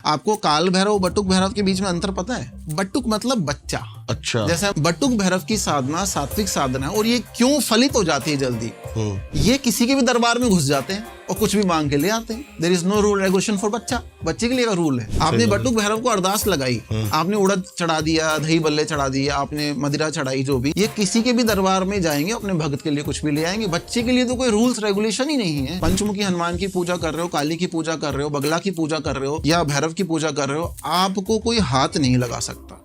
आपको काल भैरव बटुक भैरव के बीच में अंतर पता है? बटुक मतलब बच्चा। अच्छा। जैसे बटुक भैरव की साधना सात्विक साधना है और ये क्यों फलित हो जाती है जल्दी? ये किसी के भी दरबार में घुस जाते हैं और कुछ भी मांग के ले आते हैं। There is no rule regulation for बच्चा, बच्चे के लिए का रूल है। आपने बटुक भैरव को अरदास लगाई, आपने उड़द चढ़ा दिया, दही बल्ले चढ़ा दिया, आपने मदिरा चढ़ाई, जो भी, ये किसी के भी दरबार में जाएंगे अपने भक्त के लिए कुछ भी ले आएंगे। बच्चे के लिए तो कोई रूल्स रेगुलेशन ही नहीं है। पंचमुखी हनुमान की पूजा कर रहे हो, काली की पूजा कर रहे हो, बगला की पूजा कर रहे हो या भैरव की पूजा कर रहे हो, आपको कोई हाथ नहीं लगा सकता।